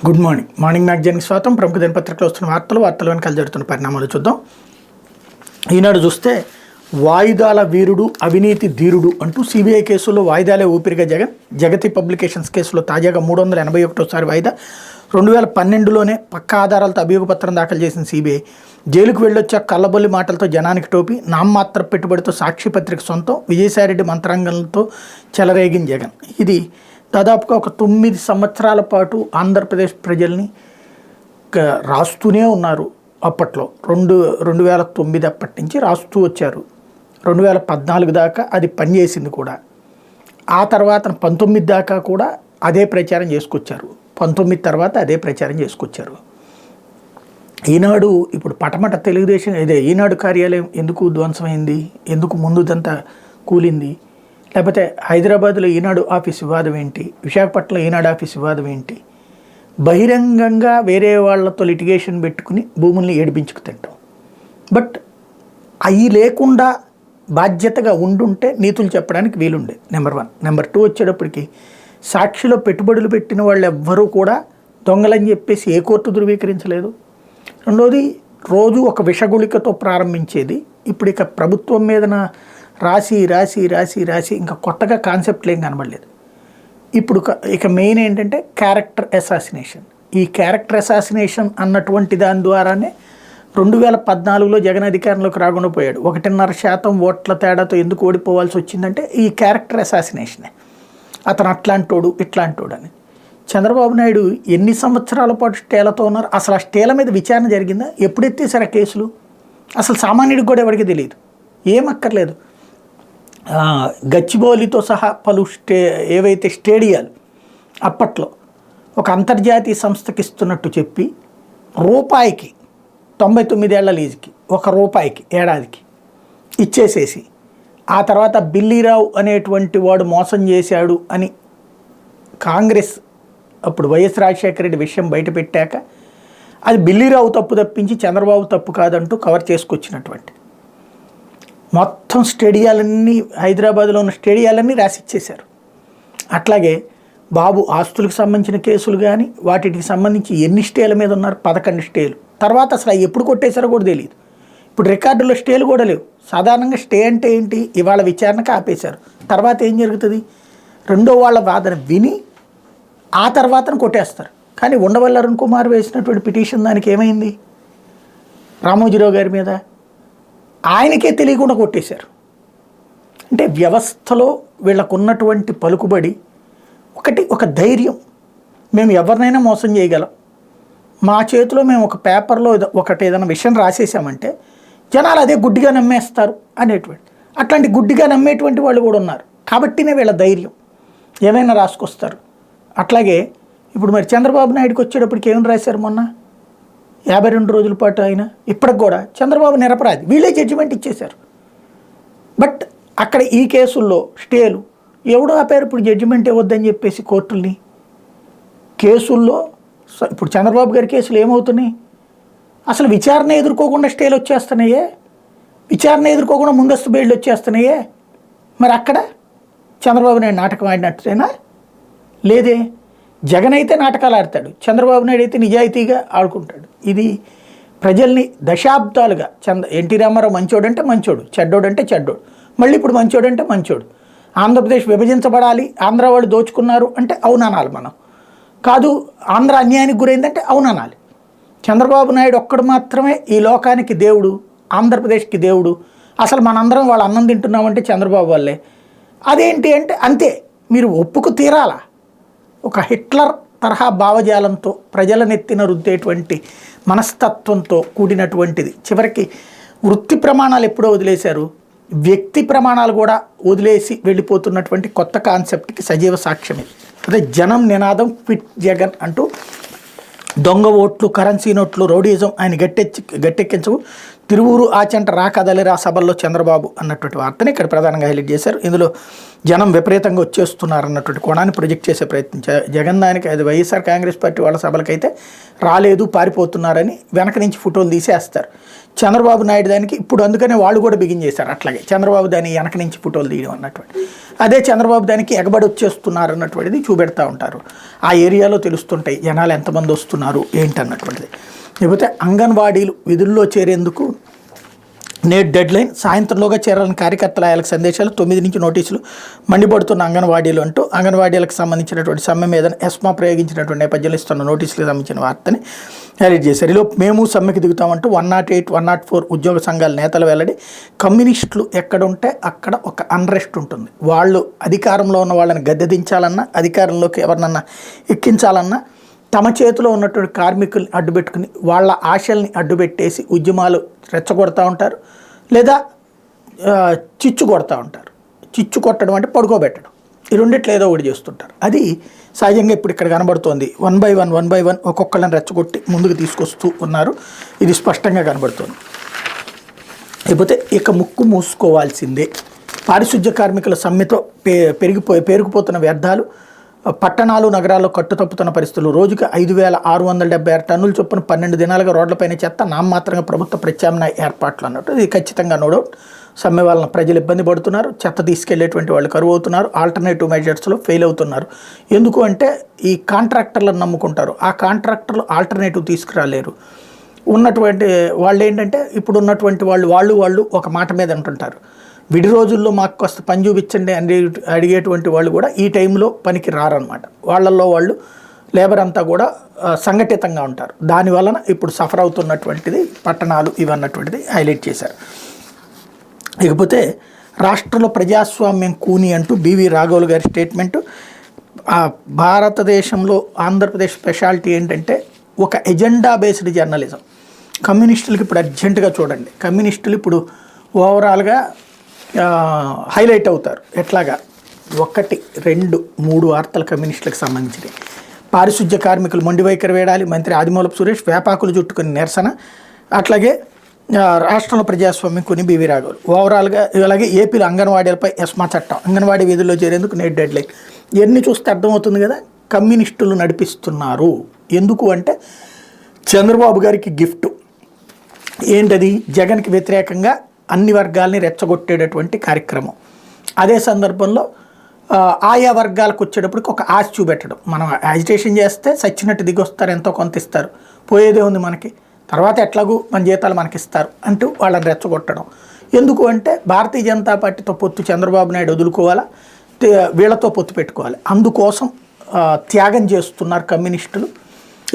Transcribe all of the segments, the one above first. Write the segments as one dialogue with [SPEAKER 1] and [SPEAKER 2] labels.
[SPEAKER 1] Good morning. Morning మ్యాగజైన్కి స్వాగతం. ప్రముఖ దినపత్రికలో వస్తున్న వార్తలు వెనకాల జరుగుతున్న పరిణామాలు చూద్దాం. ఈనాడు చూస్తే వాయిదాల వీరుడు అవినీతి ధీరుడు అంటూ సిబిఐ కేసుల్లో వాయిదాలే ఊపిరిగా జగతి పబ్లికేషన్స్ కేసులో తాజాగా 381సారి వాయిదా. 2012లోనే పక్కా ఆధారాలతో అభియోగ పత్రం దాఖలు చేసిన సిబిఐ జైలుకు వెళ్ళొచ్చా కళ్ళబొల్లి మాటలతో జనానికి టోపీ, నామమాత్ర పెట్టుబడితో సాక్షి పత్రిక సొంతం, విజయసాయిరెడ్డి మంత్రాంగంతో చెలరేగిన జగన్. ఇది దాదాపుగా ఒక 9 సంవత్సరాల పాటు ఆంధ్రప్రదేశ్ ప్రజల్ని రాస్తూనే ఉన్నారు. అప్పట్లో 2009 అప్పటి నుంచి రాస్తూ వచ్చారు. 2014 దాకా అది పనిచేసింది కూడా. ఆ తర్వాత 19 దాకా కూడా అదే ప్రచారం చేసుకొచ్చారు. 19 తర్వాత అదే ప్రచారం చేసుకొచ్చారు. ఈనాడు ఇప్పుడు పటమట తెలుగుదేశం ఈనాడు కార్యాలయం ఎందుకు ధ్వంసమైంది, ఎందుకు ముందుదంతా కూలింది, లేకపోతే హైదరాబాద్లో ఈనాడు ఆఫీస్ వివాదం ఏంటి, విశాఖపట్నంలో ఈనాడు ఆఫీస్ వివాదం ఏంటి, బహిరంగంగా వేరే వాళ్ళతో లిటిగేషన్ పెట్టుకుని భూముల్ని ఏడిపించుకు తింటాం. బట్ అవి లేకుండా బాధ్యతగా ఉండుంటే నీతులు చెప్పడానికి వీలుండే. నెంబర్ 1. నెంబర్ 2 వచ్చేటప్పటికి సాక్షిలో పెట్టుబడులు పెట్టిన వాళ్ళు ఎవ్వరూ కూడా దొంగలని చెప్పేసి ఏ కోర్టు ధృవీకరించలేదు. రెండోది, రోజు ఒక విషగుళికతో ప్రారంభించేది ఇప్పుడు ఇక ప్రభుత్వం మీదన రాసి రాసి రాసి రాసి ఇంకా కొత్తగా కాన్సెప్ట్లు ఏం కనబడలేదు. ఇప్పుడు ఇక మెయిన్ ఏంటంటే క్యారెక్టర్ అసాసినేషన్. ఈ క్యారెక్టర్ అసాసినేషన్ అన్నటువంటి దాని ద్వారానే 2014లో జగన్ అధికారంలోకి రాకుండా పోయాడు. 1.5% ఓట్ల తేడాతో ఎందుకు ఓడిపోవాల్సి వచ్చిందంటే ఈ క్యారెక్టర్ అసాసినేషనే. అతను అట్లాంటోడు ఇట్లాంటోడు అని. చంద్రబాబు నాయుడు ఎన్ని సంవత్సరాల పాటు స్టేలతో ఉన్నారు. అసలు ఆ స్టేల మీద విచారణ జరిగిందా? ఎప్పుడు ఎత్తేసారు ఆ కేసులు? అసలు సామాన్యుడికి కూడా ఎవరికి తెలియదు. ఏమక్కర్లేదు, గచ్చిబౌలితో సహా పలు ఏవైతే స్టేడియాలు అప్పట్లో ఒక అంతర్జాతీయ సంస్థకి ఇస్తున్నట్టు చెప్పి రూపాయికి 99 ఏళ్ల లీజుకి ₹1 ఏడాదికి ఇచ్చేసేసి ఆ తర్వాత బిల్లీరావు అనేటువంటి వాడు మోసం చేశాడు అని కాంగ్రెస్ అప్పుడు వైఎస్ రాజశేఖర రెడ్డి విషయం బయటపెట్టాక అది బిల్లీరావు తప్పు తప్పించి చంద్రబాబు తప్పు కాదంటూ కవర్ చేసుకొచ్చినటువంటి మొత్తం స్టేడియాలన్నీ హైదరాబాద్లో ఉన్న స్టేడియాలన్నీ రాసిచ్చేశారు. అట్లాగే బాబు ఆస్తులకు సంబంధించిన కేసులు కానీ వాటికి సంబంధించి ఎన్ని స్టేల మీద ఉన్నారు? 11 స్టేలు. తర్వాత అసలు అవి ఎప్పుడు కొట్టేశారో కూడా తెలియదు. ఇప్పుడు రికార్డుల్లో స్టేలు కూడా లేవు. సాధారణంగా స్టే అంటే ఏంటి? ఇవాళ విచారణకు ఆపేశారు. తర్వాత ఏం జరుగుతుంది? రెండో వాళ్ళ వాదన విని ఆ తర్వాతను కొట్టేస్తారు. కానీ ఉండవల్లి అరుణ్ కుమార్ వేసినటువంటి పిటిషన్ దానికి ఏమైంది? రామోజీరావు గారి మీద ఆయనకే తెలియకుండా కొట్టేశారు. అంటే వ్యవస్థలో వీళ్ళకున్నటువంటి పలుకుబడి ఒక ధైర్యం. మేము ఎవరినైనా మోసం చేయగలం, మా చేతిలో మేము ఒక పేపర్లో ఏదైనా విషయం రాసేసామంటే జనాలు అదే గుడ్డిగా నమ్మేస్తారు అనేటువంటి అట్లాంటి గుడ్డిగా నమ్మేటువంటి వాళ్ళు కూడా ఉన్నారు. కాబట్టినే వీళ్ళ ధైర్యం, ఏమైనా రాసుకొస్తారు. అట్లాగే ఇప్పుడు మరి చంద్రబాబు నాయుడుకి వచ్చేటప్పటికి ఏమైనా రాశారు? మొన్న 52 రోజుల పాటు ఆయన ఇప్పటికి కూడా చంద్రబాబు నిరపరాధి, వీళ్ళే జడ్జిమెంట్ ఇచ్చేశారు. బట్ అక్కడ ఈ కేసుల్లో స్టేలు ఎవడో ఆపారు. ఇప్పుడు జడ్జిమెంట్ ఇవ్వద్దని చెప్పేసి కోర్టుల్ని కేసుల్లో ఇప్పుడు చంద్రబాబు గారి కేసులు ఏమవుతున్నాయి? అసలు విచారణ ఎదుర్కోకుండా స్టేలు వచ్చేస్తున్నాయే, విచారణ ఎదుర్కోకుండా ముందస్తు బెయిల్ వచ్చేస్తున్నాయే. మరి అక్కడ చంద్రబాబు నాయుడు నాటకం ఆడినట్టేనా? లేదే. జగన్ అయితే నాటకాలు ఆడతాడు, చంద్రబాబు నాయుడు అయితే నిజాయితీగా ఆడుకుంటాడు. ఇది ప్రజల్ని దశాబ్దాలుగా ఎన్టీ రామారావు మంచోడంటే మంచోడు, చెడ్డోడంటే చెడ్డోడు, మళ్ళీ ఇప్పుడు మంచోడంటే మంచోడు. ఆంధ్రప్రదేశ్ విభజించబడాలి, ఆంధ్ర వాళ్ళు దోచుకున్నారు అంటే అవుననాలి మనం. కాదు, ఆంధ్ర అన్యాయానికి గురైందంటే అవుననాలి. చంద్రబాబు నాయుడు ఒక్కడు మాత్రమే ఈ లోకానికి దేవుడు, ఆంధ్రప్రదేశ్కి దేవుడు. అసలు మనందరం వాళ్ళు అన్నం తింటున్నామంటే చంద్రబాబు వల్లే. అదేంటి అంటే అంతే, మీరు ఒప్పుకు తీరాలా. ఒక హిట్లర్ తరహా భావజాలంతో ప్రజలనెత్తిన రుద్దేటువంటి మనస్తత్వంతో కూడినటువంటిది. చివరికి వృత్తి ప్రమాణాలు ఎప్పుడో వదిలేశారు, వ్యక్తి ప్రమాణాలు కూడా వదిలేసి వెళ్ళిపోతున్నటువంటి కొత్త కాన్సెప్ట్కి సజీవ సాక్ష్యమే. అదే జనం నినాదం క్విట్ జగన్ అంటూ దొంగ ఓట్లు, కరెన్సీ నోట్లు, రౌడీజం ఆయన గట్టెక్కించవు, తిరువూరు ఆచంట కదలిరా సభల్లో చంద్రబాబు అన్నటువంటి వార్తని ఇక్కడ ప్రధానంగా హైలైట్ చేశారు. ఇందులో జనం విపరీతంగా వచ్చేస్తున్నారు అన్నటువంటి కోణాన్ని ప్రొజెక్ట్ చేసే ప్రయత్నించారు. జగన్ దానికి అది వైఎస్ఆర్ కాంగ్రెస్ పార్టీ వాళ్ళ సభలకైతే రాలేదు, పారిపోతున్నారని వెనక నుంచి ఫోటోలు తీసేస్తారు. చంద్రబాబు నాయుడు దానికి ఇప్పుడు అందుకనే వాళ్ళు కూడా బిగిన్ చేశారు అట్లాగే చంద్రబాబు దాని వెనక నుంచి ఫోటోలు తీయడం అన్నటువంటి. అదే చంద్రబాబు దానికి ఎగబడి వచ్చేస్తున్నారు అన్నటువంటిది చూపెడతా ఉంటారు. ఆ ఏరియాలో తెలుస్తుంటాయి జనాలు ఎంతమంది వస్తున్నారు ఏంటన్నటువంటిది. లేకపోతే అంగన్వాడీలు విధుల్లో చేరేందుకు నేటి డెడ్లైన్, సాయంత్రంలోగా చేరాలని కార్యకర్తల ఆయనకు సందేశాలు, 9 నుంచి నోటీసులు, మండిపడుతున్న అంగన్వాడీలు అంటూ అంగన్వాడీలకు సంబంధించినటువంటి సమ్మె మీద ఎస్మా ప్రయోగించినటువంటి నేపథ్యంలో ఇస్తున్న నోటీసులకు సంబంధించిన వార్తని హైలైట్ చేశారు. ఈలో మేము సమ్మెకి దిగుతామంటూ 108, 104 ఉద్యోగ సంఘాల నేతలు వెల్లడి. కమ్యూనిస్టులు ఎక్కడుంటే అక్కడ ఒక అన్రెస్ట్ ఉంటుంది. వాళ్ళు అధికారంలో ఉన్న వాళ్ళని గద్దెదించాలన్నా, అధికారంలోకి ఎవరినన్నా ఎక్కించాలన్నా తమ చేతిలో ఉన్నటువంటి కార్మికుల్ని అడ్డుపెట్టుకుని వాళ్ళ ఆశల్ని అడ్డుపెట్టేసి ఉద్యమాలు రెచ్చగొడతా ఉంటారు, లేదా చిచ్చు కొడతా ఉంటారు. చిచ్చు కొట్టడం అంటే పడుకోబెట్టడం, ఈ రెండిట్లో ఏదో ఒకటి చేస్తుంటారు. అది సహజంగా ఇప్పుడు ఇక్కడ కనబడుతోంది. 1 by 1 ఒక్కొక్కళ్ళని రెచ్చగొట్టి ముందుకు తీసుకొస్తూ ఉన్నారు. ఇది స్పష్టంగా కనబడుతోంది. లేకపోతే ఇక ముక్కు మూసుకోవాల్సిందే. పారిశుద్ధ్య కార్మికుల సమ్మెతో పేరుకుపోతున్న వ్యర్థాలు, పట్టణాలు నగరాల్లో కట్టుతప్పుతున్న పరిస్థితులు. రోజుకి 5,676 టన్నుల చొప్పున 12 దినాలుగా రోడ్లపైన చెత్త, నామమాత్రంగా ప్రభుత్వ ప్రత్యామ్నాయ ఏర్పాట్లు అన్నట్టు. ఇది ఖచ్చితంగా నో డౌట్. సమ్మె వలన ప్రజలు ఇబ్బంది పడుతున్నారు, చెత్త తీసుకెళ్లేటువంటి వాళ్ళు కరువు అవుతున్నారు, ఆల్టర్నేటివ్ మెజర్స్లో ఫెయిల్ అవుతున్నారు. ఎందుకు అంటే ఈ కాంట్రాక్టర్లను నమ్ముకుంటారు. ఆ కాంట్రాక్టర్లు ఆల్టర్నేటివ్ తీసుకురాలేరు. ఉన్నటువంటి వాళ్ళు ఏంటంటే ఇప్పుడు ఉన్నటువంటి వాళ్ళు ఒక మాట మీద అంటుంటారు, విడి రోజుల్లో మాకు కాస్త పని చూపించండి అని అడిగేటువంటి వాళ్ళు కూడా ఈ టైంలో పనికి రారనమాట. వాళ్ళల్లో వాళ్ళు లేబర్ అంతా కూడా సంఘటితంగా ఉంటారు. దానివలన ఇప్పుడు సఫర్ అవుతున్నటువంటిది పట్టణాలు ఇవన్నటువంటిది హైలైట్ చేశారు. ఇకపోతే రాష్ట్రంలో ప్రజాస్వామ్యం కూని అంటూ బివి రాఘవులు గారి స్టేట్మెంటు. భారతదేశంలో ఆంధ్రప్రదేశ్ స్పెషాలిటీ ఏంటంటే ఒక ఎజెండా బేస్డ్ జర్నలిజం. కమ్యూనిస్టులకి ఇప్పుడు అర్జెంటుగా చూడండి, కమ్యూనిస్టులు ఇప్పుడు ఓవరాల్గా హైలైట్ అవుతారు. ఎట్లాగా 1, 2, 3 వార్తలు కమ్యూనిస్టులకు సంబంధించినవి. పారిశుద్ధ్య కార్మికులు మొండి వైఖరి వేడాలి, మంత్రి ఆదిమూలపు సురేష్ వేపాకులు చుట్టుకుని నిరసన. అట్లాగే రాష్ట్రంలో ప్రజాస్వామ్యం కొని బివి రాఘవులు. ఓవరాల్గా అలాగే ఏపీలో అంగన్వాడీలపై ఎస్మా చట్టం, అంగన్వాడీ విధుల్లో చేరేందుకు నేటి డెడ్లైన్. ఇవన్నీ చూస్తే అర్థమవుతుంది కదా, కమ్యూనిస్టులు నడిపిస్తున్నారు. ఎందుకు అంటే చంద్రబాబు గారికి గిఫ్ట్ ఏంటది, జగన్కి వ్యతిరేకంగా అన్ని వర్గాల్ని రెచ్చగొట్టేటటువంటి కార్యక్రమం. అదే సందర్భంలో ఆయా వర్గాలకు వచ్చేటప్పటికి ఒక ఆశ చూపెట్టడం. మనం యాజిటేషన్ చేస్తే సచ్చినట్టు దిగొస్తారు, ఎంతో కొంత ఇస్తారు, పోయేదే ఉంది మనకి, తర్వాత ఎట్లాగూ మన జీతాలు మనకి ఇస్తారు అంటూ వాళ్ళని రెచ్చగొట్టడం. ఎందుకు అంటే భారతీయ జనతా పార్టీతో పొత్తు చంద్రబాబు నాయుడు వదులుకోవాలా, వీళ్ళతో పొత్తు పెట్టుకోవాలి. అందుకోసం త్యాగం చేస్తున్నారు కమ్యూనిస్టులు.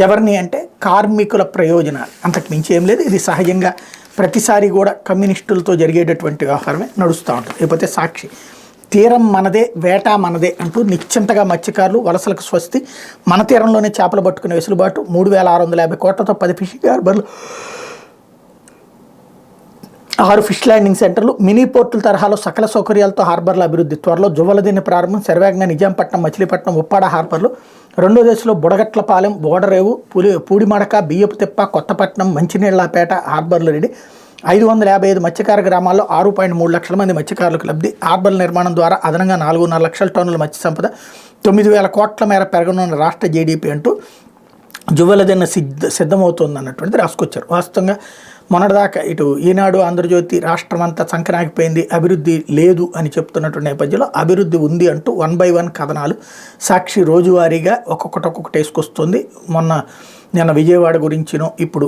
[SPEAKER 1] ఎవరిని అంటే కార్మికుల ప్రయోజనాలు, అంతకు మించి ఏం లేదు. ఇది సహజంగా ప్రతిసారి కూడా కమ్యూనిస్టులతో జరిగేటటువంటి వ్యవహారమే నడుస్తూ ఉంటుంది. లేకపోతే సాక్షి, తీరం మనదే వేట మనదే అంటూ నిశ్చింతగా మత్స్యకారులు, వలసలకు స్వస్తి, మన తీరంలోనే చేపలు పట్టుకునే వెసులుబాటు, 3,650 కోట్లతో 10 ఫిషింగ్ హార్బర్లు, 6 ఫిష్ ల్యాండింగ్ సెంటర్లు, మినీ పోర్టుల తరహాలో సకల సౌకర్యాలతో హార్బర్ల అభివృద్ధి. త్వరలో జువ్వలదిన్నె ప్రారంభం, శరవేగంగా నిజాంపట్నం, మచిలీపట్నం, ఉప్పాడ హార్బర్లు. 2వ దశలో బుడగట్లపాలెం, బోడరేవు, పూడిమడక, బియ్యపు తిప్ప, కొత్తపట్నం, మంచినీళ్లపేట హార్బర్లు రెడీ. 555 మత్స్యకార గ్రామాల్లో 6.3 లక్షల మంది మత్స్యకారులకు లబ్ధి. హార్బర్ల నిర్మాణం ద్వారా అదనంగా 4.5 లక్షల టన్నుల మత్స్య సంపద, 9,000 కోట్ల మేర పెరగనున్న రాష్ట్ర జీడీపీ అంటూ జువ్వలదిన్నె సిద్ధమవుతుంది అన్నటువంటిది రాసుకొచ్చారు. వాస్తవంగా మొన్నటిదాకా ఇటు ఈనాడు, ఆంధ్రజ్యోతి రాష్ట్రం అంతా సంకనాగిపోయింది, అభివృద్ధి లేదు అని చెప్తున్నటువంటి నేపథ్యంలో అభివృద్ధి ఉంది అంటూ 1 by 1 కథనాలు సాక్షి రోజువారీగా ఒక్కొక్కటి వేసుకొస్తుంది. నిన్న విజయవాడ గురించినో, ఇప్పుడు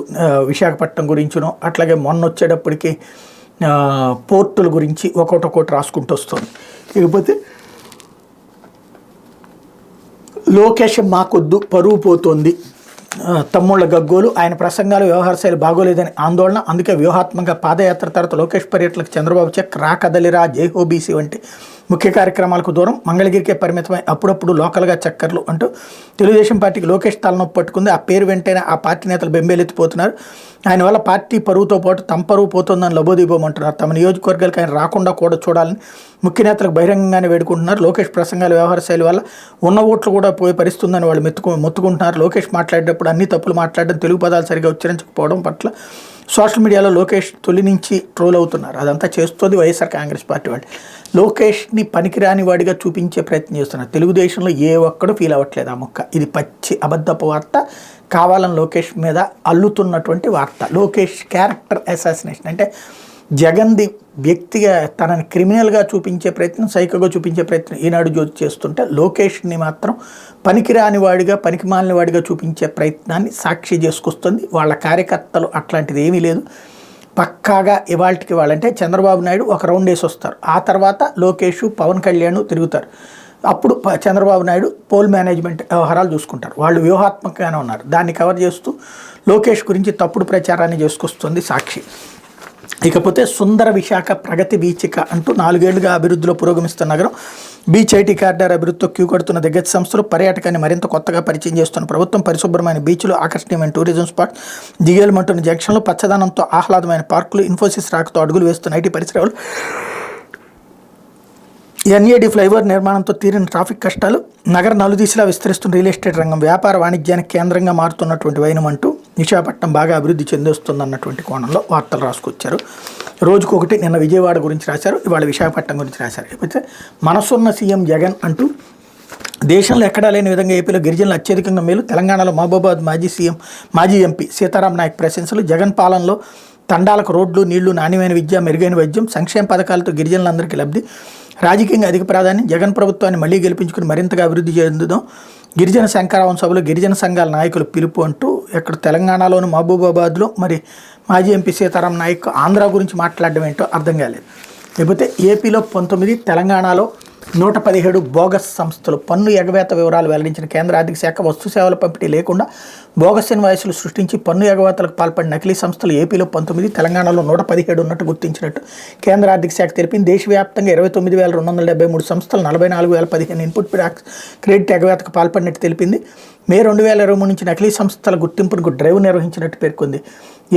[SPEAKER 1] విశాఖపట్నం గురించినో, అట్లాగే మొన్న వచ్చేటప్పటికి పోర్టుల గురించి ఒక్కొక్కటి రాసుకుంటూ వస్తుంది. ఇకపోతే లోకేష్ మాకొద్దు పరువు పోతోంది, తమ్ముళ్ల గగ్గోలు, ఆయన ప్రసంగాలు వ్యవహార శైలి బాగోలేదని ఆందోళన. అందుకే వ్యూహాత్మకంగా పాదయాత్ర తర్వాత లోకేష్ పర్యటనకు చంద్రబాబు చెక్, రా కదలిరా, జై ఓబీసీ వంటి ముఖ్య కార్యక్రమాలకు దూరం, మంగళగిరికే పరిమితమై అప్పుడప్పుడు లోకల్గా చక్కర్లు అంటూ తెలుగుదేశం పార్టీకి లోకేష్ తలనొప్పి పట్టుకుంది. ఆ పేరు వెంటనే ఆ పార్టీ నేతలు బెంబేలెత్తిపోతున్నారు. ఆయన వల్ల పార్టీ పరువుతో పాటు తమ పరువు పోతుందని లబోదీబోమంటున్నారు. తమ నియోజకవర్గాలకు ఆయన రాకుండా కూడా చూడాలని ముఖ్య నేతలకు బహిరంగంగానే వేడుకుంటున్నారు. లోకేష్ ప్రసంగాల వ్యవహార శైలి వల్ల ఉన్న ఓట్లు కూడా పోయి పరిస్తుందని వాళ్ళు మొత్తుకుంటున్నారు. లోకేష్ మాట్లాడేటప్పుడు అన్ని తప్పులు మాట్లాడడం, తెలుగు పదాలు సరిగా ఉచ్చరించకపోవడం పట్ల సోషల్ మీడియాలో లోకేష్ తొలి నుంచి ట్రోల్ అవుతున్నారు. అదంతా చేస్తుంది వైఎస్ఆర్ కాంగ్రెస్ పార్టీ వాళ్ళు. లోకేష్ని పనికిరాని వాడిగా చూపించే ప్రయత్నం చేస్తున్నారు. తెలుగుదేశంలో ఏ ఒక్కడు ఫీల్ అవ్వట్లేదు ఆ మొక్క. ఇది పచ్చి అబద్ధపు వార్త, కావాలని లోకేష్ మీద అల్లుతున్నటువంటి వార్త. లోకేష్ క్యారెక్టర్ అసాసినేషన్ అంటే జగన్ది వ్యక్తిగా తనని క్రిమినల్గా చూపించే ప్రయత్నం, సైకోగా చూపించే ప్రయత్నం ఈనాడు జ్యోతి చేస్తుంటే లోకేష్ని మాత్రం పనికిరాని వాడిగా, పనికిమాలిన వాడిగా చూపించే ప్రయత్నాన్ని సాక్షి చేసుకొస్తుంది. వాళ్ళ కార్యకర్తలు అట్లాంటిది ఏమీ లేదు. పక్కాగా ఇవాళకి వాళ్ళంటే చంద్రబాబు నాయుడు ఒక రౌండ్ వేసి వస్తారు. ఆ తర్వాత లోకేష్, పవన్ కళ్యాణ్ తిరుగుతారు. అప్పుడు చంద్రబాబు నాయుడు పోల్ మేనేజ్మెంట్ వ్యవహారాలు చూసుకుంటారు. వాళ్ళు వ్యూహాత్మకంగానే ఉన్నారు. దాన్ని కవర్ చేస్తూ లోకేష్ గురించి తప్పుడు ప్రచారాన్ని చేసుకొస్తుంది సాక్షి. ఇకపోతే సుందర విశాఖ ప్రగతి వీచిక అంటూ 4 ఏళ్లుగా అభివృద్ధిలో పురోగమిస్తున్న నగరం. బీచ్ ఐటీ కారిడార్ అభివృద్ధితో క్యూ కడుతున్న దిగ్గజ సంస్థలు, పర్యాటకాన్ని మరింత కొత్తగా పరిచయం చేస్తున్న ప్రభుత్వం, పరిశుభ్రమైన బీచ్లు, ఆకర్షణీయమైన టూరిజం స్పాట్, జిగేలుమంటున్న జంక్షన్లు, పచ్చదనంతో ఆహ్లాదమైన పార్కులు, ఇన్ఫోసిస్ రాకతో అడుగులు వేస్తున్న ఐటీ పరిశ్రమలు, ఎన్ఏడి ఫ్లైఓవర్ నిర్మాణంతో తీరిన ట్రాఫిక్ కష్టాలు, నగర నలుదిశలా విస్తరిస్తున్న రియల్ ఎస్టేట్ రంగం, వ్యాపార వాణిజ్యానికి కేంద్రంగా మారుతున్నటువంటి వైనం అంటూ విశాఖపట్నం బాగా అభివృద్ధి చెందొస్తుందన్నటువంటి కోణంలో వార్తలు రాసుకొచ్చారు. రోజుకొకటి నిన్న విజయవాడ గురించి రాశారు, ఇవాళ విశాఖపట్నం గురించి రాశారు. అయితే మనసున్న సీఎం జగన్ అంటూ దేశంలో ఎక్కడా లేని విధంగా ఏపీలో గిరిజనులు అత్యధికంగా మేలు, తెలంగాణలో మహబూబాబాద్ మాజీ ఎంపీ సీతారాం నాయక్ ప్రశంసలు, జగన్ పాలనలో తండాలకు రోడ్లు, నీళ్లు, నాణ్యమైన విద్య, మెరుగైన వైద్యం, సంక్షేమ పథకాలతో గిరిజనులందరికీ లబ్ధి, రాజకీయంగా అధిక ప్రాధాన్యం, జగన్ ప్రభుత్వాన్ని మళ్లీ గెలిపించుకుని మరింతగా అభివృద్ధి చెందుదాం, గిరిజన శంకరావం సభలో గిరిజన సంఘాల నాయకులు పిలుపు అంటూ ఎక్కడ తెలంగాణలోని మహబూబాబాద్లో మరి మాజీ ఎంపీ సీతారాం నాయక్ ఆంధ్ర గురించి మాట్లాడడం ఏంటో అర్థం కాలేదు. లేకపోతే ఏపీలో 19, తెలంగాణలో 117 బోగస్ సంస్థలు. పన్ను ఎగవేత వివరాలు వెల్లడించిన కేంద్ర ఆర్థిక శాఖ వస్తు సేవల పంపిణీ లేకుండా బోగస్ ఇన్వాయిస్లు సృష్టించి పన్ను ఎగవేతలకు పాల్పడిన నకిలీ సంస్థలు ఏపీలో 19, తెలంగాణలో 117 ఉన్నట్టు గుర్తించినట్టు కేంద్ర ఆర్థిక శాఖ తెలిపింది. దేశవ్యాప్తంగా 29,273 సంస్థలు 44,015 ఇన్పుట్ ట్యాక్స్ క్రెడిట్ ఎగవేతకు పాల్పడినట్టు తెలిపింది. మే 2023 నుంచి నకిలీ సంస్థల గుర్తింపునకు డ్రైవ్ నిర్వహించినట్టు పేర్కొంది.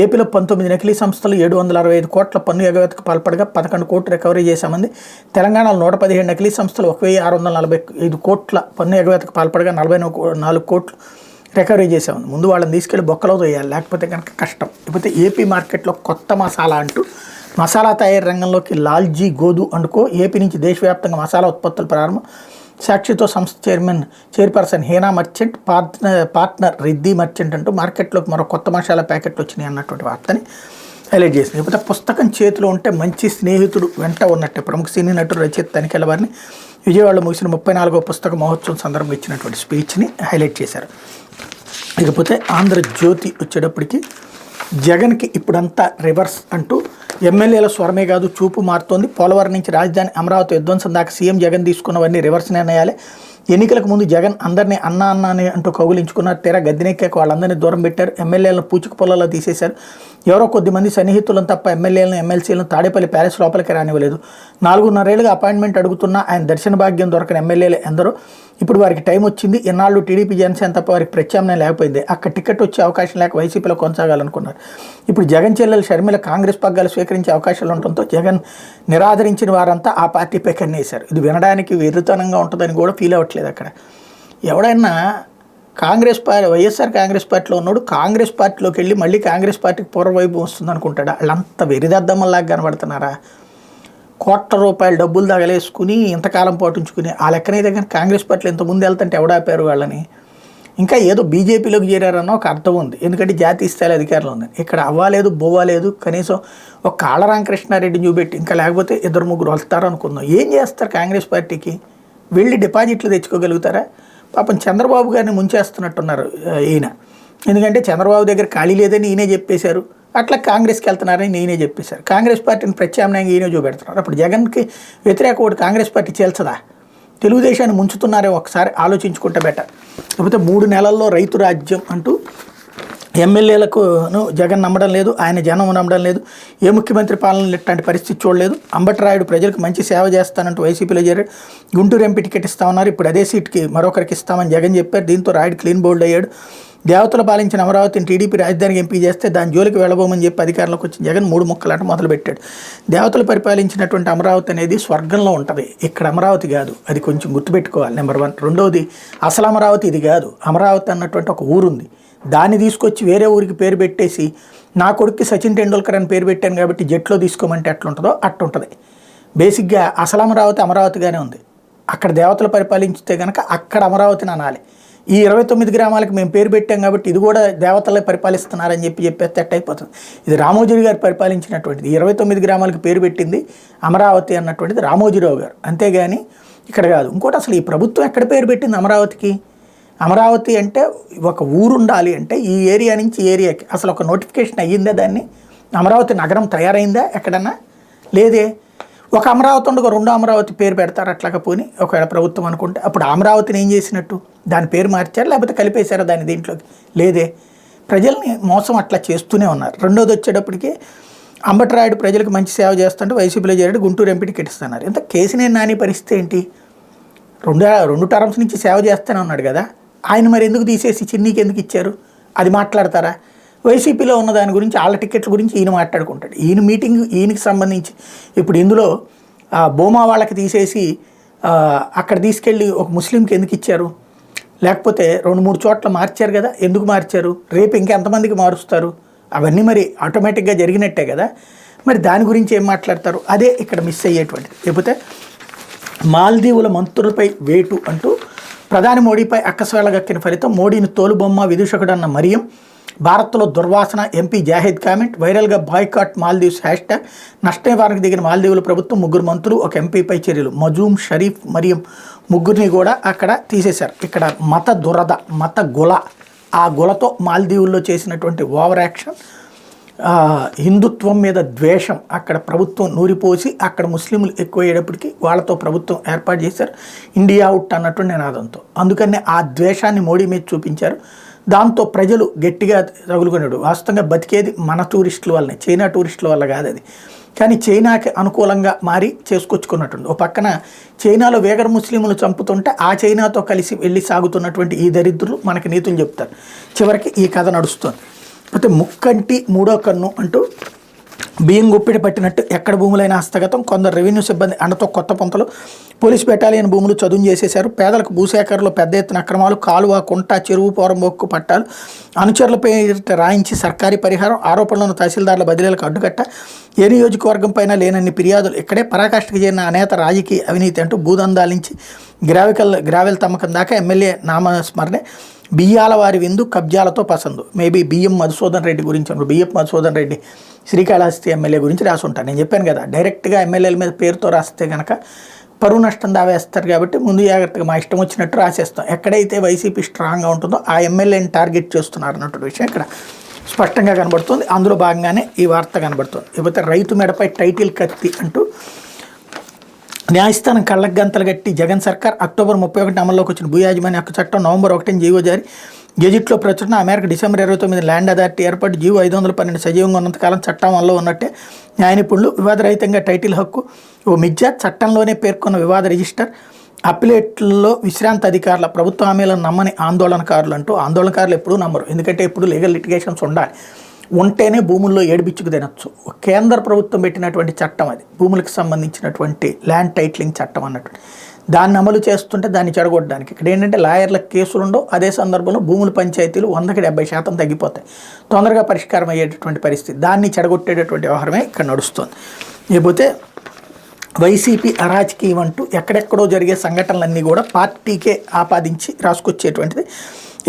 [SPEAKER 1] ఏపీలో 19 నకిలీ సంస్థలు 765 కోట్ల పన్ను ఎగవేతకు పాల్పడగా 11 కోట్లు రికవరీ చేశామంది. తెలంగాణలో 117 నకిలీ సంస్థలు 1,645 కోట్ల పన్ను ఎగవేతకు పాల్పడగా 44 కోట్లు రికవరీ చేశామంది. ముందు వాళ్ళని తీసుకెళ్లి బొక్కలో తోయాలి, లేకపోతే కనుక కష్టం. లేకపోతే ఏపీ మార్కెట్లో కొత్త మసాలా అంటూ మసాలా తయారీ రంగంలోకి లాల్జీ గోదు అండుకో ఏపీ నుంచి దేశవ్యాప్తంగా మసాలా ఉత్పత్తులు ప్రారంభం. సాక్షితో సంస్థ చైర్పర్సన్ హీనా మర్చెంట్, పార్ట్నర్ రిద్ది మర్చెంట్ అంటూ మార్కెట్లోకి మరో కొత్త మసాలా ప్యాకెట్లు వచ్చినాయి అన్నటువంటి వార్తని హైలైట్ చేసింది. లేకపోతే పుస్తకం చేతిలో ఉంటే మంచి స్నేహితుడు వెంట ఉన్నట్టే ప్రముఖ సినీ నటుడు రచయిత తనిఖీల వారిని విజయవాడలో ముగిసిన 34వ పుస్తక మహోత్సవం సందర్భంగా ఇచ్చినటువంటి స్పీచ్ని హైలైట్ చేశారు. ఇకపోతే ఆంధ్రజ్యోతి వచ్చేటప్పటికి జగన్కి ఇప్పుడంతా రివర్స్ అంటూ ఎమ్మెల్యేల స్వరమే కాదు చూపు మారుతోంది. పోలవరం నుంచి రాజధాని అమరావతి విధ్వంసం దాకా సీఎం జగన్ తీసుకున్నవన్నీ రివర్స్ నిర్ణయాలే. ఎన్నికలకు ముందు జగన్ అందరినీ అన్నా అని అంటూ కౌగులించుకున్నారు. తీరా గద్దెనెక్కాక వాళ్ళందరినీ దూరం పెట్టారు. ఎమ్మెల్యేలను పూచిక పొలాల్లో తీసేశారు. ఎవరో కొద్దిమంది సన్నిహితులను తప్ప ఎమ్మెల్యేలను, ఎమ్మెల్సీలను తాడేపల్లి ప్యాలెస్ లోపలికి రానివ్వలేదు. 4.5 ఏళ్ళుగా అపాయింట్మెంట్ అడుగుతున్నా ఆయన దర్శన భాగ్యం దొరకని ఎమ్మెల్యేలు ఎందరో. ఇప్పుడు వారికి టైం వచ్చింది. ఇన్నాళ్ళు టీడీపీ, జనసేన తప్ప వారికి ప్రత్యామ్నాయం లేకపోయింది. అక్కడ టికెట్ వచ్చే అవకాశం లేక వైసీపీలో కొనసాగాలనుకున్నారు. ఇప్పుడు జగన్ చెల్లెలు షర్మిల కాంగ్రెస్ పగ్గాలు స్వీకరించే అవకాశాలు ఉండటంతో జగన్ నిరాదరించిన వారంతా ఆ పార్టీపై కన్నేశారు. ఇది వినడానికి వెర్రితనంగా ఉంటుందని కూడా ఫీల్ అవ్వట్లేదు. అక్కడ ఎవడైనా కాంగ్రెస్ పార్టీ, వైఎస్ఆర్ కాంగ్రెస్ పార్టీలో ఉన్నాడు, కాంగ్రెస్ పార్టీలోకి వెళ్ళి మళ్ళీ కాంగ్రెస్ పార్టీకి పూర్వవైపు వస్తుంది అనుకుంటాడా? వాళ్ళంత వెరిదద్దమ్మలాగా కనబడుతున్నారా? కోట్ల రూపాయలు డబ్బులు తగలేసుకుని ఇంతకాలం పాటించుకుని ఆ లెక్కనైతే కానీ కాంగ్రెస్ పార్టీలో ఇంతకుముందు వెళ్తుంటే ఎవడాపారు వాళ్ళని? ఇంకా ఏదో బీజేపీలోకి చేరారన్న ఒక అర్థం ఉంది, ఎందుకంటే జాతీయ స్థాయి అధికారంలో ఉంది. ఇక్కడ అవ్వలేదు, బోవాలేదు. కనీసం ఒక కాళరామకృష్ణారెడ్డిని చూపెట్టి ఇంకా లేకపోతే 2-3 వస్తారు అనుకుందాం. ఏం చేస్తారు కాంగ్రెస్ పార్టీకి? వెళ్ళి డిపాజిట్లు తెచ్చుకోగలుగుతారా? పాపం చంద్రబాబు గారిని ముంచేస్తున్నట్టున్నారు ఈయన. ఎందుకంటే చంద్రబాబు దగ్గర ఖాళీ లేదని ఈయనే చెప్పేశారు. అట్లా కాంగ్రెస్కి వెళ్తున్నారని నేనే చెప్పేశారు. కాంగ్రెస్ పార్టీని ప్రత్యామ్నాయంగా ఈయనే చూపెడుతున్నారు. అప్పుడు జగన్కి వ్యతిరేక ఓటు కాంగ్రెస్ పార్టీ చేల్చదా? తెలుగుదేశాన్ని ముంచుతున్నారే, ఒకసారి ఆలోచించుకుంటే బెటర్. లేకపోతే 3 నెలల్లో రైతు రాజ్యం అంటూ ఎమ్మెల్యేలకు జగన్ నమ్మడం లేదు, ఆయన జనం నమ్మడం లేదు. ఏ ముఖ్యమంత్రి పాలనలో ఇట్లాంటి పరిస్థితి చూడలేదు. అంబటరాయుడు ప్రజలకు మంచి సేవ చేస్తానంటూ వైసీపీలో చేరాడు. గుంటూరు ఎంపీ టికెట్ ఇస్తామన్నారు, ఇప్పుడు అదే సీట్కి మరొకరికి ఇస్తామని జగన్ చెప్పారు. దీంతో రాయుడు క్లీన్ బోల్డ్ అయ్యాడు. దేవతలు పాలించిన అమరావతిని టీడీపీ రాజధానికి ఎంపీ చేస్తే దాని జోలికి వెళ్ళబోమని చెప్పి అధికారంలోకి వచ్చిన జగన్ 3 ముక్కలాట మొదలుపెట్టాడు. దేవతలు పరిపాలించినటువంటి అమరావతి అనేది స్వర్గంలో ఉంటుంది, ఇక్కడ అమరావతి కాదు. అది కొంచెం గుర్తుపెట్టుకోవాలి. నెంబర్ 1. రెండవది, అసలు అమరావతి ఇది కాదు. అమరావతి అన్నటువంటి ఒక ఊరుంది, దాన్ని తీసుకొచ్చి వేరే ఊరికి పేరు పెట్టేసి నా కొడుక్కి సచిన్ టెండూల్కర్ అని పేరు పెట్టాను కాబట్టి జట్లో తీసుకోమంటే ఎట్లుంటుందో అట్లుంటుంది. బేసిక్గా అసలు అమరావతి అమరావతిగానే ఉంది. అక్కడ దేవతలు పరిపాలించితే కనుక అక్కడ అమరావతిని అనాలి. ఈ 29 గ్రామాలకు మేము పేరు పెట్టాం కాబట్టి ఇది కూడా దేవతలే పరిపాలిస్తున్నారని చెప్పేస్తే అయిపోతుంది. ఇది రామోజీరావు గారు పరిపాలించినటువంటిది. 29 గ్రామాలకు పేరు పెట్టింది అమరావతి అన్నటువంటిది రామోజీరావు గారు, అంతేగాని ఇక్కడ కాదు. ఇంకోటి అసలు ఈ ప్రభుత్వం ఎక్కడ పేరు పెట్టింది అమరావతికి? అమరావతి అంటే ఒక ఊరు ఉండాలి అంటే ఈ ఏరియా నుంచి ఏరియాకి అసలు ఒక నోటిఫికేషన్ అయ్యిందా? దాన్ని అమరావతి నగరం తయారైందా ఎక్కడన్నా? లేదే. ఒక అమరావతి ఉండగా రెండో అమరావతి పేరు పెడతారు అట్లాగా. పోని ఒకవేళ ప్రభుత్వం అనుకుంటే అప్పుడు అమరావతిని ఏం చేసినట్టు? దాని పేరు మార్చారు లేకపోతే కలిపేశారా దాన్ని దీంట్లోకి? లేదే. ప్రజల్ని మోసం అట్లా చేస్తూనే ఉన్నారు. రెండోది వచ్చేటప్పటికి అంబటరాయుడు ప్రజలకు మంచి సేవ చేస్తుంటే వైసీపీలో చేరాడు, గుంటూరు ఎంపీ టికెట్ ఇస్తున్నారు. ఇంత కేసినేని నాని పరిస్థితి ఏంటి? రెండు టర్మ్స్ నుంచి సేవ చేస్తూనే ఉన్నాడు కదా ఆయన. మరి ఎందుకు తీసేసి చిన్నీకి ఎందుకు ఇచ్చారు? అది మాట్లాడతారా? వైసీపీలో ఉన్న దాని గురించి వాళ్ళ టికెట్ల గురించి ఈయన మాట్లాడుకుంటాడు. ఈయన మీటింగ్ ఈయనకి సంబంధించి ఇప్పుడు ఇందులో బోమా వాళ్ళకి తీసేసి అక్కడ తీసుకెళ్ళి ఒక ముస్లింకి ఎందుకు ఇచ్చారు? లేకపోతే 2-3 చోట్ల మార్చారు కదా, ఎందుకు మార్చారు? రేపు ఇంకెంతమందికి మారుస్తారు? అవన్నీ మరి ఆటోమేటిక్గా జరిగినట్టే కదా. మరి దాని గురించి ఏం మాట్లాడతారు? అదే ఇక్కడ మిస్ అయ్యేటువంటిది. లేకపోతే మాల్దీవుల మంత్రులపై వేటు అంటూ ప్రధాని మోడీపై అక్కస్వేళగక్కిన ఫలితం, మోడీని తోలుబొమ్మ విదూషకుడన్న మరియం, భారత్లో దుర్వాసన, ఎంపీ జాహిద్ కామెంట్, వైరల్గా బాయ్కాట్ మాల్దీవ్స్ హ్యాష్ట్యాగ్, నష్ట నివారణకు దిగిన మాల్దీవుల ప్రభుత్వం, 3 మంత్రులు 1 ఎంపీపై చర్యలు. మజూమ్, షరీఫ్, మరియం ముగ్గురిని కూడా అక్కడ తీసేశారు. ఇక్కడ మత దురద, మత గుల, ఆ గులతో మాల్దీవుల్లో చేసినటువంటి ఓవర్ యాక్షన్, హిందుత్వం మీద ద్వేషం అక్కడ ప్రభుత్వం నూరిపోసి అక్కడ ముస్లింలు ఎక్కువయ్యేటప్పటికి వాళ్ళతో ప్రభుత్వం ఏర్పాటు చేశారు. ఇండియా అవుట్ అన్నట్టు నినాదంతో. అందుకనే ఆ ద్వేషాన్ని మోడీ మీద చూపించారు. దాంతో ప్రజలు గట్టిగా తగులుకున్నాడు. వాస్తవంగా బతికేది మన టూరిస్టుల వల్లనే, చైనా టూరిస్టుల వల్ల కాదు అది. కానీ చైనాకి అనుకూలంగా మారి చేసుకొచ్చుకున్నట్టుంది. ఒక పక్కన చైనాలో వేగర్ ముస్లింలు చంపుతుంటే ఆ చైనాతో కలిసి వెళ్ళి సాగుతున్నటువంటి ఈ దరిద్రులు మనకి నీతులు చెప్తారు. చివరికి ఈ కథ నడుస్తుంది. అయితే ముక్కంటి మూడో కన్ను అంటూ బియ్యం గుప్పిడి పట్టినట్టు ఎక్కడ భూములైన హస్తగతం, కొందరు రెవెన్యూ సిబ్బంది అండతో కొత్త పొంతలు, పోలీస్ బెటాలియన్ భూములు చదును చేసేశారు, పేదలకు భూసేకరణలో పెద్ద ఎత్తున అక్రమాలు, కాలువ, కుంట, చెరువు, పోరంబోక్కు పట్టాలు, అనుచరులపై రాయించి సర్కారీ పరిహారం, ఆరోపణలను తహసీల్దార్ల బదిలీలకు అడ్డుకట్ట, ఏ నియోజకవర్గం పైన లేనన్ని ఫిర్యాదులు, ఇక్కడే పరాకాష్ఠకు చేరిన అనేత రాజకీయ అవినీతి అంటూ భూదందాల నుంచి గ్రావెల్ తమ్మకం దాకా ఎమ్మెల్యే నామస్మరణే, బియ్యాల వారి విందు, కబ్జాలతో పసందు. మేబీ బియ్యం మధుసూదన్ రెడ్డి గురించి అన్నారు. బియ్యం మధుసూదన్ రెడ్డి శ్రీకాళహస్తి ఎమ్మెల్యే గురించి రాసి ఉంటాను. నేను చెప్పాను కదా, డైరెక్ట్గా ఎమ్మెల్యేల మీద పేరుతో రాస్తే కనుక పరువు నష్టం దావేస్తారు కాబట్టి ముందు జాగ్రత్తగా మా ఇష్టం వచ్చినట్టు రాసేస్తాం. ఎక్కడైతే వైసీపీ స్ట్రాంగ్గా ఉంటుందో ఆ ఎమ్మెల్యేని టార్గెట్ చేస్తున్నారు అన్నటువంటి విషయం ఇక్కడ స్పష్టంగా కనబడుతుంది. అందులో భాగంగానే ఈ వార్త కనబడుతుంది. ఇకపోతే రైతు మెడపై టైటిల్ కత్తి అంటూ న్యాయస్థానం కళ్ళకు గంతలు కట్టి జగన్ సర్కార్, అక్టోబర్ 31 అమల్లోకి వచ్చిన భూ యాజమాన్య హక్కు చట్టం, నవంబర్ 1 జీవో జారీ, గెజిట్లో ప్రచురణ, అమెరికా డిసెంబర్ 29 ల్యాండ్ అథారిటీ ఏర్పాటు, జీవో 512 సజీవంగా ఉన్నంతకాలం చట్టం వల్ల ఉన్నట్టే. న్యాయ నిపుణులు, వివాదరహితంగా టైటిల్ హక్కు ఓ మిథ్య, చట్టంలోనే పేర్కొన్న వివాద రిజిస్టర్, అప్పిలేట్లలో విశ్రాంత అధికారుల, ప్రభుత్వ హామీలను నమ్మని ఆందోళనకారులు అంటూ. ఆందోళనకారులు ఎప్పుడూ నమ్మరు, ఎందుకంటే ఎప్పుడు లీగల్ లిటిగేషన్స్ ఉండాలి. ఉంటేనే భూముల్లో ఏడిపిచ్చుకు తినచ్చు. కేంద్ర ప్రభుత్వం పెట్టినటువంటి చట్టం అది, భూములకు సంబంధించినటువంటి ల్యాండ్ టైటిలింగ్ చట్టం అన్నట్టు. దాన్ని అమలు చేస్తుంటే దాన్ని చెడగొట్టడానికి ఇక్కడ ఏంటంటే లాయర్లకు కేసులు ఉండవు. అదే సందర్భంలో భూముల పంచాయతీలు 100కి 70% తగ్గిపోతాయి. తొందరగా పరిష్కారం అయ్యేటటువంటి పరిస్థితి, దాన్ని చెడగొట్టేటటువంటి వ్యవహారమే ఇక్కడ నడుస్తుంది. లేకపోతే వైసీపీ అరాజకీయం అంటూ ఎక్కడెక్కడో జరిగే సంఘటనలన్నీ కూడా పార్టీకే ఆపాదించి రాసుకొచ్చేటువంటిది.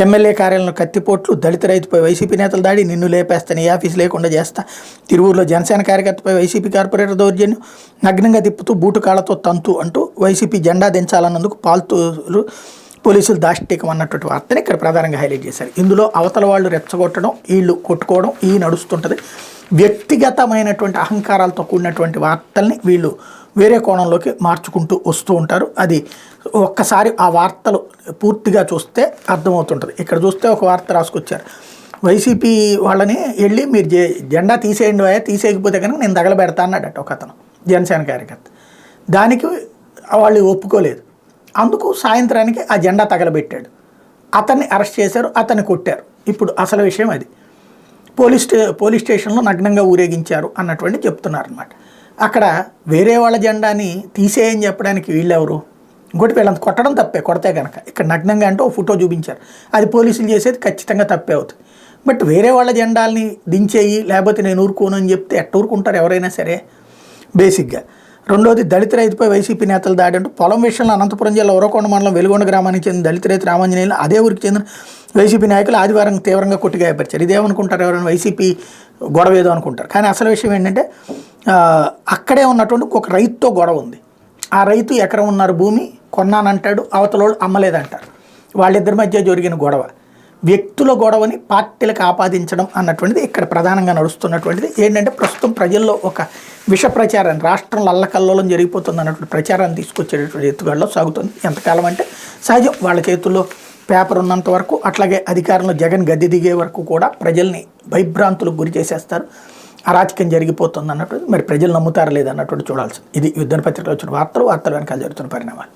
[SPEAKER 1] ఎమ్మెల్యే కార్యాలయంలో కత్తిపోట్లు, దళిత రైతుపై వైసీపీ నేతల దాడి, నిన్ను లేపేస్తాను, ఈ ఆఫీసు లేకుండా చేస్తా, తిరువూరులో జనసేన కార్యకర్తపై వైసీపీ కార్పొరేటర్ దౌర్జన్యం, నగ్నంగా తిప్పుతూ బూటు కాళ్లతో తంతు అంటూ వైసీపీ జెండా దించాలన్నందుకు పాల్తూరు పోలీసులు దాష్టికం అన్నటువంటి వార్తని ఇక్కడ ప్రధానంగా హైలైట్ చేశారు. ఇందులో అవతల వాళ్ళు రెచ్చగొట్టడం, వీళ్ళు కొట్టుకోవడం ఈ నడుస్తుంటుంది. వ్యక్తిగతమైనటువంటి అహంకారాలతో కూడినటువంటి వార్తల్ని వీళ్ళు వేరే కోణంలోకి మార్చుకుంటూ వస్తూ ఉంటారు. అది ఒక్కసారి ఆ వార్తలు పూర్తిగా చూస్తే అర్థమవుతుంటుంది. ఇక్కడ చూస్తే ఒక వార్త రాసుకొచ్చారు, వైసీపీ వాళ్ళని వెళ్ళి మీరు జెండా తీసేయండి, తీసేయకపోతే కనుక నేను తగలబెడతా అన్నాడట ఒక అతను, జనసేన కార్యకర్త. దానికి వాళ్ళు ఒప్పుకోలేదు. అందుకు సాయంత్రానికి ఆ జెండా తగలబెట్టాడు. అతన్ని అరెస్ట్ చేశారు, అతన్ని కొట్టారు. ఇప్పుడు అసలు విషయం అది. పోలీస్ స్టేషన్లో నగ్నంగా ఊరేగించారు అన్నటువంటి చెప్తున్నారు అనమాట. అక్కడ వేరే వాళ్ళ జెండాని తీసేయని చెప్పడానికి వీళ్ళెవరు? ఇంకోటి వీళ్ళంత కొట్టడం తప్పే, కొడితే కనుక. ఇక్కడ నగ్నంగా అంటే ఓ ఫోటో చూపించారు, అది పోలీసులు చేసేది ఖచ్చితంగా తప్పే అవుతుంది. బట్ వేరే వాళ్ళ జెండాల్ని దించేయి లేకపోతే నేను ఊరుకోను అని చెప్తే ఎట్ట ఊరుకుంటారు ఎవరైనా సరే బేసిక్గా. రెండోది దళిత రైతుపై వైసీపీ నేతలు దాడి అంటూ పొలం విషయంలో అనంతపురం జిల్లా ఉరవకొండ మండలం వెలుగొండ గ్రామానికి చెందిన దళిత రైతు రామాంజనేయులు అదే ఊరికి చెందిన వైసీపీ నాయకులు ఆదివారం తీవ్రంగా కొట్టిగాయపరిచారు. ఇదేమనుకుంటారు ఎవరైనా వైసీపీ గొడవ ఏదో అనుకుంటారు. కానీ అసలు విషయం ఏంటంటే అక్కడే ఉన్నటువంటి ఒక రైతుతో గొడవ ఉంది. ఆ రైతు ఎకరం ఉన్నారు భూమి కొన్నానంటాడు, అవతలోళ్ళు అమ్మలేదంటారు. వాళ్ళిద్దరి మధ్య జరిగిన గొడవ, వ్యక్తుల గొడవని పార్టీలకు ఆపాదించడం అన్నటువంటిది ఇక్కడ ప్రధానంగా నడుస్తున్నటువంటిది. ఏంటంటే ప్రస్తుతం ప్రజల్లో ఒక విష ప్రచారాన్ని, రాష్ట్రంలో అల్లకల్లోలం జరిగిపోతుంది అన్నటువంటి ప్రచారాన్ని తీసుకొచ్చేటటువంటి ఎత్తుగడలో సాగుతుంది. ఎంతకాలం అంటే సహజం, వాళ్ళ చేతుల్లో పేపర్ ఉన్నంత వరకు, అట్లాగే అధికారంలో జగన్ గద్దె దిగే వరకు కూడా ప్రజల్ని భయభ్రాంతులకు గురి చేసేస్తారు. అరాచకం జరిగిపోతుంది అన్నట్టు మరి ప్రజలు నమ్ముతారా లేదన్నటువంటి చూడాల్సింది. ఇది యుద్ధన పత్రికలో వచ్చిన వార్తలు వెనకాల జరుగుతున్న పరిణామాలు.